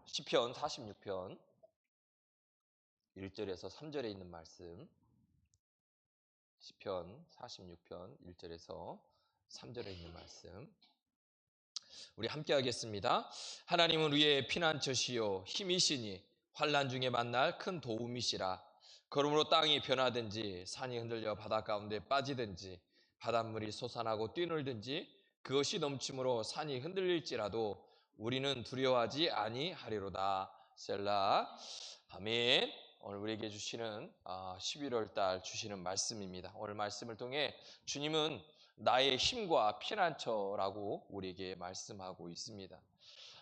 시편 46편 1절에서 3절에 있는 말씀. 시편 46편 1절에서 3절에 있는 말씀 우리 함께 하겠습니다. 하나님은 우리의 피난처시요 힘이시니 환난 중에 만날 큰 도움이시라. 그러므로 땅이 변하든지 산이 흔들려 바다 가운데 빠지든지 바닷물이 솟아나고 뛰놀든지 그것이 넘침으로 산이 흔들릴지라도 우리는 두려워하지 아니하리로다. 셀라. 아멘. 오늘 우리에게 주시는 11월 달 주시는 말씀입니다. 오늘 말씀을 통해 주님은 나의 힘과 피난처라고 우리에게 말씀하고 있습니다.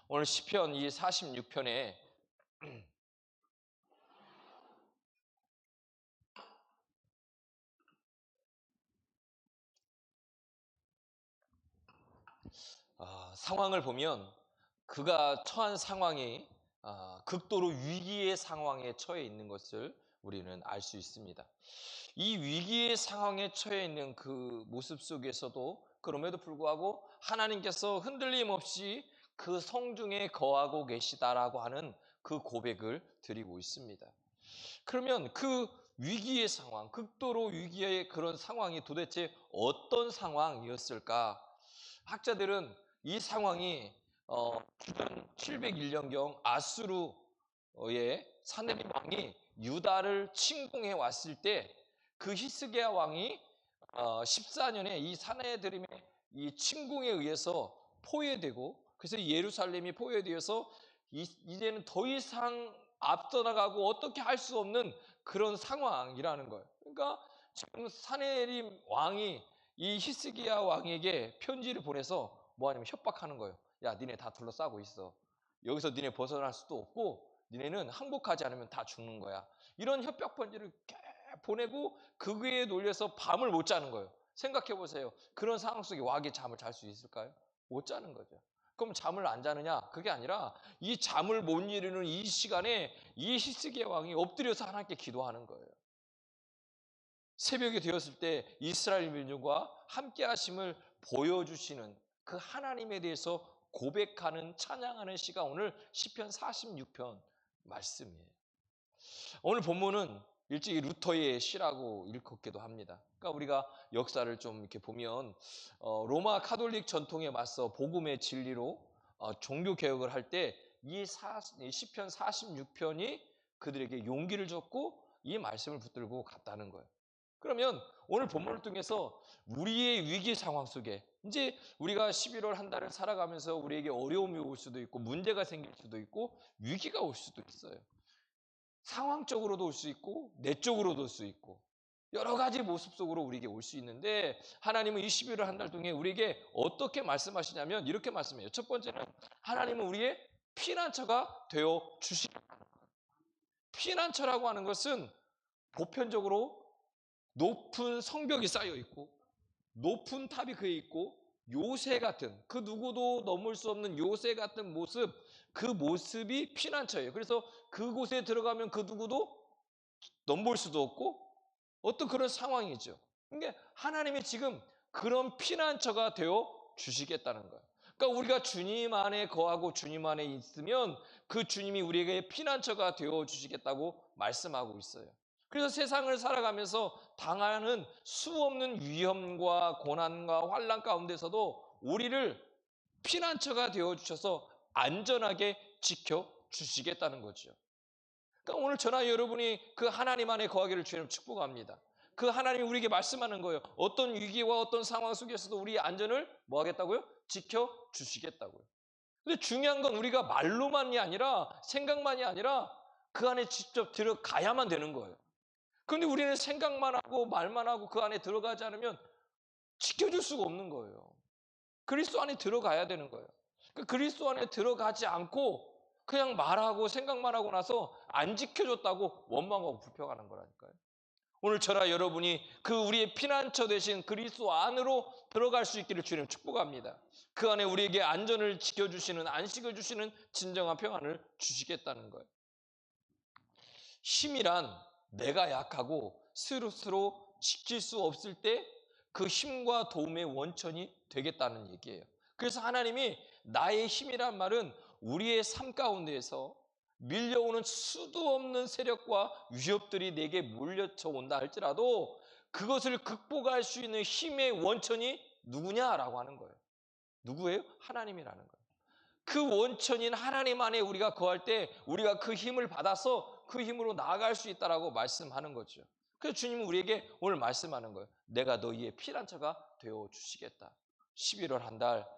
오늘 시편 이 46편에 상황을 보면 그가 처한 상황이 극도로 위기의 상황에 처해 있는 것을 우리는 알 수 있습니다. 이 위기의 상황에 처해 있는 그 모습 속에서도 그럼에도 불구하고 하나님께서 흔들림 없이 그 성중에 거하고 계시다라고 하는 그 고백을 드리고 있습니다. 그러면 그 위기의 상황, 극도로 위기의 그런 상황이 도대체 어떤 상황이었을까? 학자들은 이 상황이 주전 701년경 아수르의 사네립 왕이 유다를 침공해 왔을 때 그 히스기야 왕이 14년에 이 사네드림의 이 침공에 의해서 포위되고, 그래서 예루살렘이 포위되어서 이제는 더 이상 앞서 나가고 어떻게 할 수 없는 그런 상황이라는 거예요. 그러니까 지금 사네립 왕이 이 히스기야 왕에게 편지를 보내서 뭐 하냐면 협박하는 거예요. 야, 니네 다 둘러싸고 있어. 여기서 니네 벗어날 수도 없고 니네는 항복하지 않으면 다 죽는 거야. 이런 협박 편지를 보내고 그거에 놀려서 밤을 못 자는 거예요. 생각해 보세요. 그런 상황 속에 왕이 잠을 잘 수 있을까요? 못 자는 거죠. 그럼 잠을 안 자느냐? 그게 아니라 이 잠을 못 이루는 이 시간에 이 히스기야 왕이 엎드려서 하나님께 기도하는 거예요. 새벽이 되었을 때 이스라엘 민족과 함께 하심을 보여주시는 그 하나님에 대해서 고백하는 찬양하는 시가 오늘 시편 46편 말씀이에요. 오늘 본문은 일찍이 루터의 시라고 일컫기도 합니다. 그러니까 우리가 역사를 좀 이렇게 보면 로마 카톨릭 전통에 맞서 복음의 진리로 종교 개혁을 할 때 이 시편 46편이 그들에게 용기를 줬고 이 말씀을 붙들고 갔다는 거예요. 그러면 오늘 본문을 통해서 우리의 위기 상황 속에 이제 우리가 11월 한 달을 살아가면서 우리에게 어려움이 올 수도 있고 문제가 생길 수도 있고 위기가 올 수도 있어요. 상황적으로도 올 수 있고 내적으로도 올 수 있고 여러 가지 모습 속으로 우리에게 올 수 있는데 하나님은 이 11월 한 달 동안 우리에게 어떻게 말씀하시냐면 이렇게 말씀해요. 첫 번째는 하나님은 우리의 피난처가 되어 주시겠다. 피난처라고 하는 것은 보편적으로 높은 성벽이 쌓여 있고 높은 탑이 그에 있고 요새 같은 그 누구도 넘을 수 없는 요새 같은 모습, 그 모습이 피난처예요. 그래서 그곳에 들어가면 그 누구도 넘볼 수도 없고 어떤 그런 상황이죠. 그러니까 하나님이 지금 그런 피난처가 되어 주시겠다는 거예요. 그러니까 우리가 주님 안에 거하고 주님 안에 있으면 그 주님이 우리에게 피난처가 되어 주시겠다고 말씀하고 있어요. 그래서 세상을 살아가면서 당하는 수없는 위험과 고난과 환난 가운데서도 우리를 피난처가 되어 주셔서 안전하게 지켜 주시겠다는 거죠. 그러니까 오늘 저나 여러분이 그 하나님 안에 거하기를 주님 축복합니다. 그 하나님이 우리에게 말씀하는 거예요. 어떤 위기와 어떤 상황 속에서도 우리의 안전을 뭐 하겠다고요? 지켜 주시겠다고요. 근데 중요한 건 우리가 말로만이 아니라 생각만이 아니라 그 안에 직접 들어가야만 되는 거예요. 그런데 우리는 생각만 하고 말만 하고 그 안에 들어가지 않으면 지켜줄 수가 없는 거예요. 그리스도 안에 들어가야 되는 거예요. 그 그리스도 안에 들어가지 않고 그냥 말하고 생각만 하고 나서 안 지켜줬다고 원망하고 불평하는 거라니까요. 오늘 저나 여러분이 그 우리의 피난처 되신 그리스도 안으로 들어갈 수 있기를 주님 축복합니다. 그 안에 우리에게 안전을 지켜주시는, 안식을 주시는 진정한 평안을 주시겠다는 거예요. 힘이란 내가 약하고 스스로 지킬 수 없을 때 그 힘과 도움의 원천이 되겠다는 얘기예요. 그래서 하나님이 나의 힘이란 말은 우리의 삶 가운데에서 밀려오는 수도 없는 세력과 위협들이 내게 몰려쳐 온다 할지라도 그것을 극복할 수 있는 힘의 원천이 누구냐라고 하는 거예요. 누구예요? 하나님이라는 거예요. 그 원천인 하나님 안에 우리가 거할 때 우리가 그 힘을 받아서 그 힘으로 나아갈 수 있다라고 말씀하는 거죠. 그래서 주님은 우리에게 오늘 말씀하는 거예요. 내가 너희의 피난처가 되어 주시겠다. 11월 한 달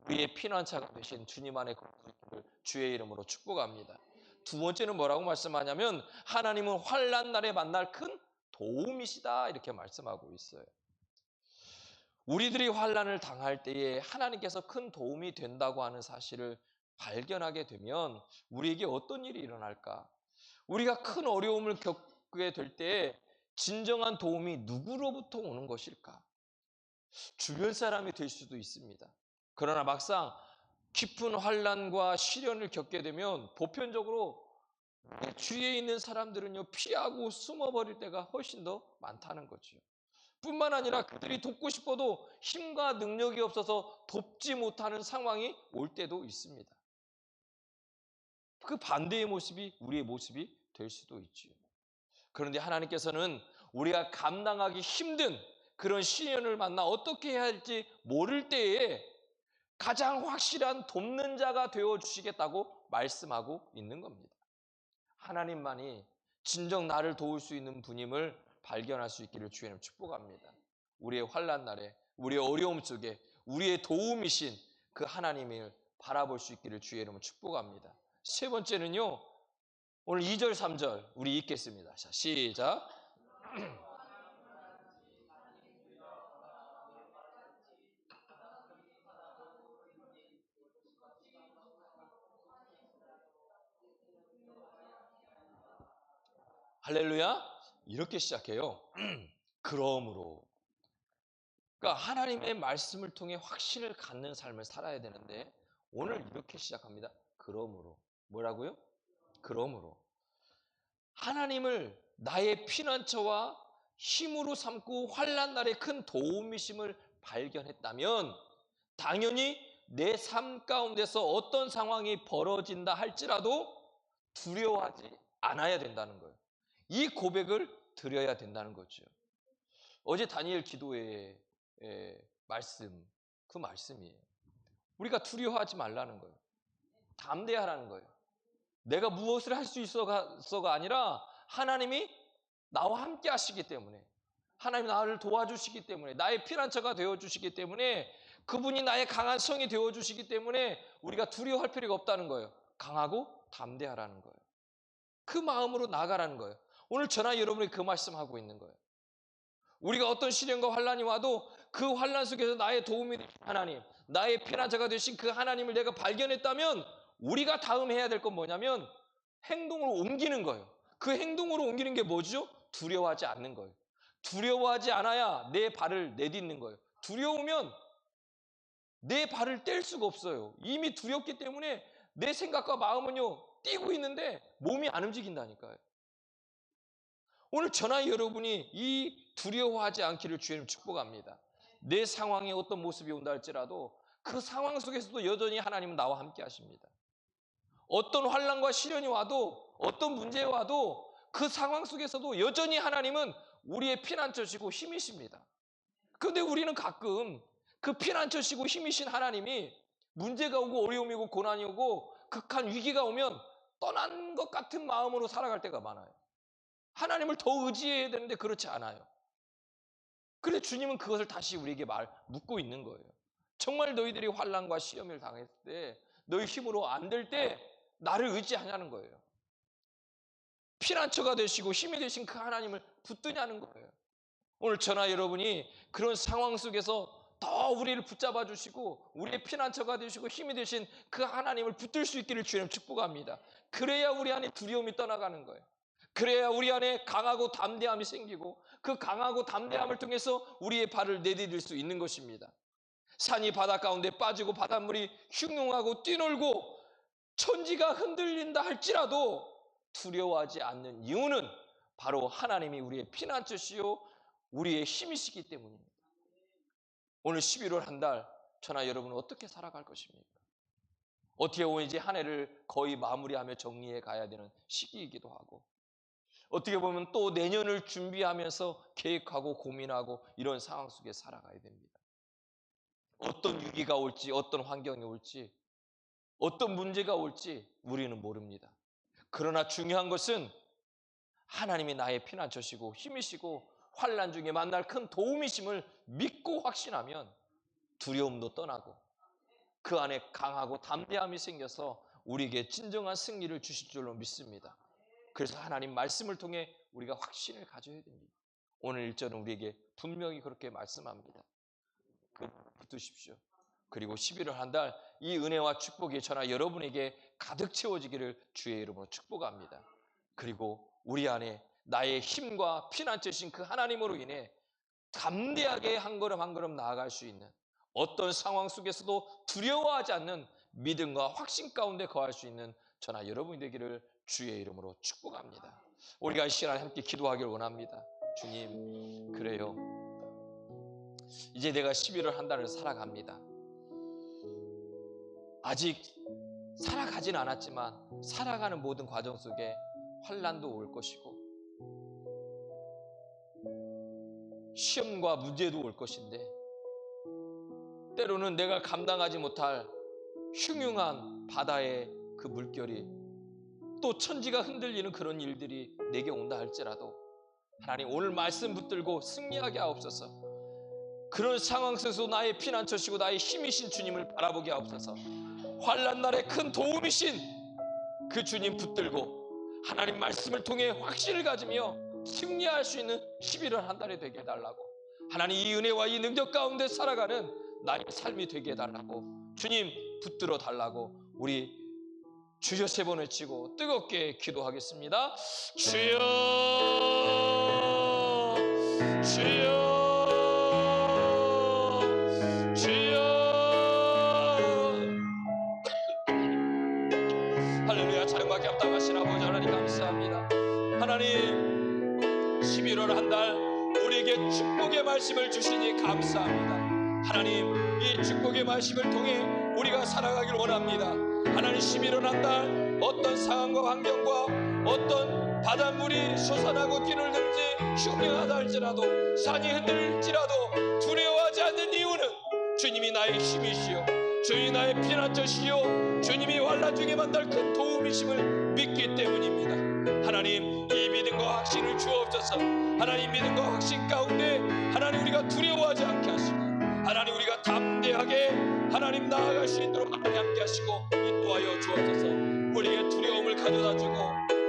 우리의 피난처가 되신 주님 안에 거하시기를 주의 이름으로 축복합니다. 두 번째는 뭐라고 말씀하냐면 하나님은 환난 날에 만날 큰 도움이시다 이렇게 말씀하고 있어요. 우리들이 환난을 당할 때에 하나님께서 큰 도움이 된다고 하는 사실을 발견하게 되면 우리에게 어떤 일이 일어날까? 우리가 큰 어려움을 겪게 될 때 진정한 도움이 누구로부터 오는 것일까? 주변 사람이 될 수도 있습니다. 그러나 막상 깊은 환난과 시련을 겪게 되면 보편적으로 주위에 있는 사람들은요 피하고 숨어버릴 때가 훨씬 더 많다는 거죠. 뿐만 아니라 그들이 돕고 싶어도 힘과 능력이 없어서 돕지 못하는 상황이 올 때도 있습니다. 그 반대의 모습이 우리의 모습이 될 수도 있죠. 그런데 하나님께서는 우리가 감당하기 힘든 그런 시련을 만나 어떻게 해야 할지 모를 때에 가장 확실한 돕는 자가 되어주시겠다고 말씀하고 있는 겁니다. 하나님만이 진정 나를 도울 수 있는 분임을 발견할 수 있기를 주님 축복합니다. 우리의 환난 날에 우리의 어려움 속에 우리의 도움이신 그 하나님을 바라볼 수 있기를 주의 이름으로 축복합니다. 세 번째는요. 오늘 2절 3절 우리 읽겠습니다. 자, 시작. 할렐루야. 이렇게 시작해요. 그러므로. 그러니까 하나님의 말씀을 통해 확신을 갖는 삶을 살아야 되는데 오늘 이렇게 시작합니다. 그러므로. 뭐라고요? 그러므로. 하나님을 나의 피난처와 힘으로 삼고 환난 날의 큰 도움이심을 발견했다면 당연히 내 삶 가운데서 어떤 상황이 벌어진다 할지라도 두려워하지 않아야 된다는 거예요. 이 고백을 드려야 된다는 거죠. 어제 다니엘 기도회의 말씀, 그 말씀이에요. 우리가 두려워하지 말라는 거예요. 담대하라는 거예요. 내가 무엇을 할 수 있어가 아니라 하나님이 나와 함께 하시기 때문에 하나님이 나를 도와주시기 때문에 나의 피난처가 되어주시기 때문에 그분이 나의 강한 성이 되어주시기 때문에 우리가 두려워할 필요가 없다는 거예요. 강하고 담대하라는 거예요. 그 마음으로 나아가라는 거예요. 오늘 저나 여러분이 그 말씀하고 있는 거예요. 우리가 어떤 시련과 환난이 와도 그 환난 속에서 나의 도움이 되신 하나님, 나의 피난처가 되신 그 하나님을 내가 발견했다면 우리가 다음 해야 될 건 뭐냐면 행동으로 옮기는 거예요. 그 행동으로 옮기는 게 뭐죠? 두려워하지 않는 거예요. 두려워하지 않아야 내 발을 내딛는 거예요. 두려우면 내 발을 뗄 수가 없어요. 이미 두렵기 때문에 내 생각과 마음은요 뛰고 있는데 몸이 안 움직인다니까요. 오늘 저나 여러분이 이 두려워하지 않기를 주님 축복합니다. 내 상황에 어떤 모습이 온다 할지라도 그 상황 속에서도 여전히 하나님은 나와 함께 하십니다. 어떤 환난과 시련이 와도 어떤 문제가 와도 그 상황 속에서도 여전히 하나님은 우리의 피난처시고 힘이십니다. 그런데 우리는 가끔 그 피난처시고 힘이신 하나님이 문제가 오고 어려움이 오고 고난이 오고 극한 위기가 오면 떠난 것 같은 마음으로 살아갈 때가 많아요. 하나님을 더 의지해야 되는데 그렇지 않아요. 그래서 주님은 그것을 다시 우리에게 묻고 있는 거예요. 정말 너희들이 환난과 시험을 당했을 때 너희 힘으로 안 될 때 나를 의지하냐는 거예요. 피난처가 되시고 힘이 되신 그 하나님을 붙드냐는 거예요. 오늘 저나 여러분이 그런 상황 속에서 더 우리를 붙잡아 주시고 우리의 피난처가 되시고 힘이 되신 그 하나님을 붙들 수 있기를 주님 축복합니다. 그래야 우리 안에 두려움이 떠나가는 거예요. 그래야 우리 안에 강하고 담대함이 생기고 그 강하고 담대함을 통해서 우리의 발을 내디딜 수 있는 것입니다. 산이 바다 가운데 빠지고 바닷물이 흉흉하고 뛰놀고 천지가 흔들린다 할지라도 두려워하지 않는 이유는 바로 하나님이 우리의 피난처시요 우리의 힘이시기 때문입니다. 오늘 11월 한 달 저나 여러분은 어떻게 살아갈 것입니까? 어떻게 보면 이제 한 해를 거의 마무리하며 정리해 가야 되는 시기이기도 하고, 어떻게 보면 또 내년을 준비하면서 계획하고 고민하고 이런 상황 속에 살아가야 됩니다. 어떤 위기가 올지, 어떤 환경이 올지, 어떤 문제가 올지 우리는 모릅니다. 그러나 중요한 것은 하나님이 나의 피난처시고 힘이시고 환난 중에 만날 큰 도움이심을 믿고 확신하면 두려움도 떠나고 그 안에 강하고 담대함이 생겨서 우리에게 진정한 승리를 주실 줄로 믿습니다. 그래서 하나님 말씀을 통해 우리가 확신을 가져야 됩니다. 오늘 1절은 우리에게 분명히 그렇게 말씀합니다. 붙드십시오. 그리고 11월 한 달 이 은혜와 축복이 저나 여러분에게 가득 채워지기를 주의 이름으로 축복합니다. 그리고 우리 안에 나의 힘과 피난처신 그 하나님으로 인해 담대하게 한 걸음 한 걸음 나아갈 수 있는, 어떤 상황 속에서도 두려워하지 않는 믿음과 확신 가운데 거할 수 있는 저나 여러분이 되기를 주의 이름으로 축복합니다. 우리가 이 시간에 함께 기도하기를 원합니다. 주님, 그래요. 이제 내가 11월 한 달을 살아갑니다. 아직 살아가진 않았지만 살아가는 모든 과정 속에 환난도 올 것이고 시험과 문제도 올 것인데, 때로는 내가 감당하지 못할 흉흉한 바다의 그 물결이, 또 천지가 흔들리는 그런 일들이 내게 온다 할지라도 하나님 오늘 말씀 붙들고 승리하게 하옵소서. 그런 상황 속에서 나의 피난처시고 나의 힘이신 주님을 바라보게 하옵소서. 환난 날에 큰 도움이신 그 주님 붙들고 하나님 말씀을 통해 확신을 가지며 승리할 수 있는 11월 한 달이 되게 해달라고, 하나님 이 은혜와 이 능력 가운데 살아가는 나의 삶이 되게 해달라고 주님 붙들어 달라고 우리 주여 3번 외치고 뜨겁게 기도하겠습니다. 주여, 주여, 주여. 할렐루야. 자연밖에 합당하신 아버지 하나님 감사합니다. 하나님 11월 한 달 우리에게 축복의 말씀을 주시니 감사합니다. 하나님 이 축복의 말씀을 통해 우리가 살아가길 원합니다. 하나님 11월 한 달 어떤 상황과 환경과 어떤 바닷물이 솟아나고 뛰놀든지 흉흉하다 할지라도 산이 흔들릴지라도 두려워하지 않는 이유는 주님이 나의 힘이시요 주님이 나의 피난처시요 주님이 환난 중에 만날 큰 도움이심을 믿기 때문입니다. 하나님 이 믿음과 확신을 주옵소서. 하나님 믿음과 확신 가운데 하나님 우리가 두려워하지 않게 하시고 하나님 우리가 담대하게 하나님 나아갈 수 있도록 하나님 함께 하시고 인도하여 주옵소서. 우리에게 두려움을 가져다 주고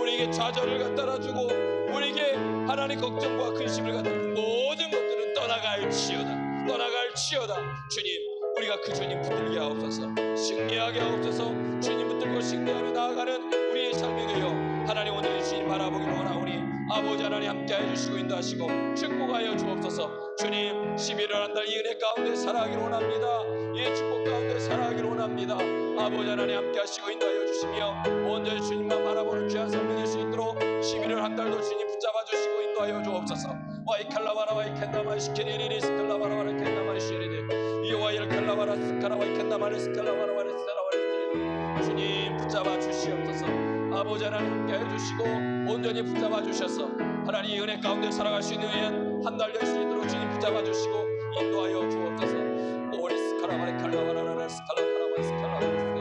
우리에게 좌절을 갖다 주고 우리에게 하나님 걱정과 근심을 갖다 주고 모든 것들은 떠나갈지어다, 떠나갈지어다. 주님 우리가 그 주님 붙들게 하옵소서. 승리하게 하옵소서. 주님 붙들고 승리하며 나아가는 우리의 삶이 되어 하나님 오늘 주님 바라보기를 원하오니 아버지 하나님 함께하여 주시고 인도하시고 축복하여 주옵소서. 주님 11월 한 달 이 은혜 가운데 살아가기를 원합니다. 이 축복 가운데 살아가기를 원합니다. 아버지 하나님 함께하시고 인도하여 주시며 온전히 주님만 바라보는 귀한 삶이 될 수 있도록 11월 한 달도 주님 붙잡아 주시고 인도하여 주옵소서. 와이칼라바라 와이켄다마이 시케리리리 스칼라바라바라 켄다마이 시리리 이와이를 칼라바라 스칼라와이 켄다마리 스칼라바라바리 스칼라바리 주님 붙잡아 주시옵소서. 아버지 하나님 함께해 주시고 온전히 붙잡아 주셔서 하나님 이 은혜 가운데 살아갈 수 있는 한 달 될 수 있도록 주님 붙잡아 주시고 인도하여 주옵소서. 오리 스칼라바리 칼라바라라 스칼라바라바리 스칼라바리